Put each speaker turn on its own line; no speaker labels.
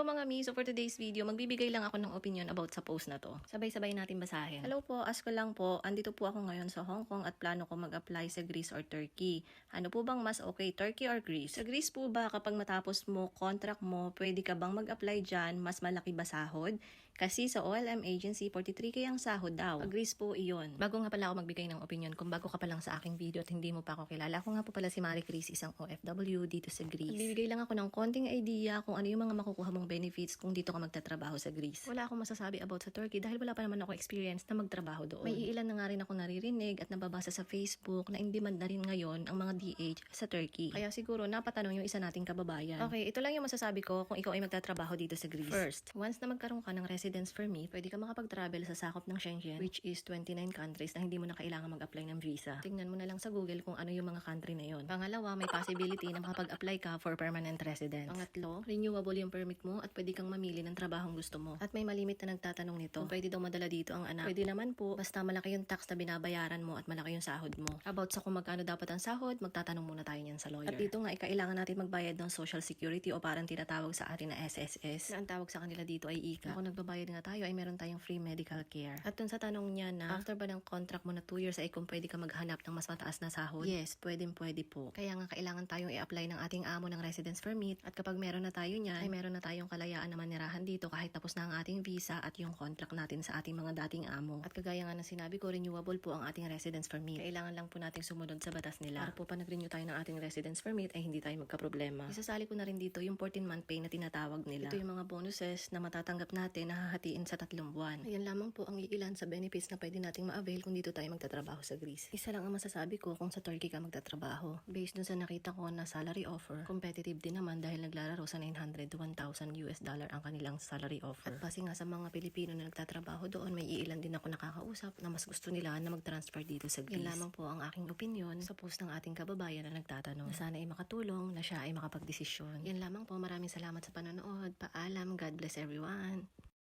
Hello mga mi, so for today's video, magbibigay lang ako ng opinion about sa post na to. Sabay-sabay natin basahin. Hello po, ask ko lang po, andito po ako ngayon sa Hong Kong at plano ko mag-apply sa Greece or Turkey. Ano po bang mas okay, Turkey or Greece? Sa Greece po ba kapag matapos mo, contract mo, pwede ka bang mag-apply dyan, mas malaki ba sahod? Kasi sa OLM agency, 43K ang sahod daw. Pag Greece po, iyon. Bago nga pala ako magbigay ng opinion, kung bago ka pa lang sa aking video at hindi mo pa ako kilala, ako nga po pala si Marie Chris, isang OFW dito sa Greece. Magbibigay lang ako ng konting idea kung ano yung mga makukuha mong benefits kung dito ka magtatrabaho sa Greece. Wala akong masasabi about sa Turkey dahil wala pa naman ako experience na magtrabaho doon. May ilan na nga rin ako naririnig at nababasa sa Facebook na in demand na rin ngayon ang mga DH sa Turkey. Kaya siguro napatanong yung isa nating kababayan. Okay, ito lang yung masasabi ko kung ikaw ay magtatrabaho dito sa Greece. First, once na magkaroon ka ng residence permit, pwede ka makapag-travel sa sakop ng Schengen, which is 29 countries na hindi mo na kailangan mag-apply ng visa. Tingnan mo na lang sa Google kung ano yung mga country na yon. Pangalawa, may possibility na makapag-apply ka for permanent residence. Pangatlo, renewable yung permit mo at pwede kang mamili ng trabahong gusto mo. At may malimit na nagtatanong nito kung pwede daw madala dito ang anak. Pwede naman po, basta malaki yung tax na binabayaran mo at malaki yung sahod mo. About sa kung magkano dapat ang sahod, magtatanong muna tayo niyan sa lawyer. At dito nga, kailangan natin magbayad ng Social Security o parang tinatawag sa atin na SSS. Na ang tawag sa kanila dito ay ICA. Kung nagbabayad nga tayo, ay meron tayong free medical care. At dun sa tanong niya na, after ba ng contract mo na 2 years ay kung pwede ka maghanap ng mas mataas na sahod? Yes, pwede po. Kaya nga kailangan tayong i-apply ng ating amo ng residence permit at kapag meron na tayo niyan, ay meron na tayong kalayaan na manirahan dito kahit tapos na ang ating visa at yung contract natin sa ating mga dating amo. At kagaya nga ng sinabi ko, renewable po ang ating residence permit. Kailangan lang po nating sumunod sa batas nila. Para po pa nag-renew tayo ng ating residence permit ay hindi tayo magkaproblema. Isasali ko na rin dito yung 14-month pay na tinatawag nila. Ito yung mga bonuses na matatanggap natin na hahatiin sa 3 buwan. Ayan lamang po ang iilan sa benefits na pwede nating ma-avail kung dito tayo magtatrabaho sa Greece. Isa lang ang masasabi ko kung sa Turkey ka magtatrabaho. Based dun sa nakita ko na salary offer, competitive din naman dahil naglalaro sa 900 to 1,000 US dollar ang kanilang salary offer. At base nga sa mga Pilipino na nagtatrabaho doon, may iilan din ako nakakausap na mas gusto nila na mag-transfer dito sa Greece. Yan lamang po ang aking opinion sa post ng ating kababayan na nagtatanong na sana ay makatulong, na siya ay makapagdesisyon. Yan lamang po, maraming salamat sa panonood. Paalam, God bless everyone.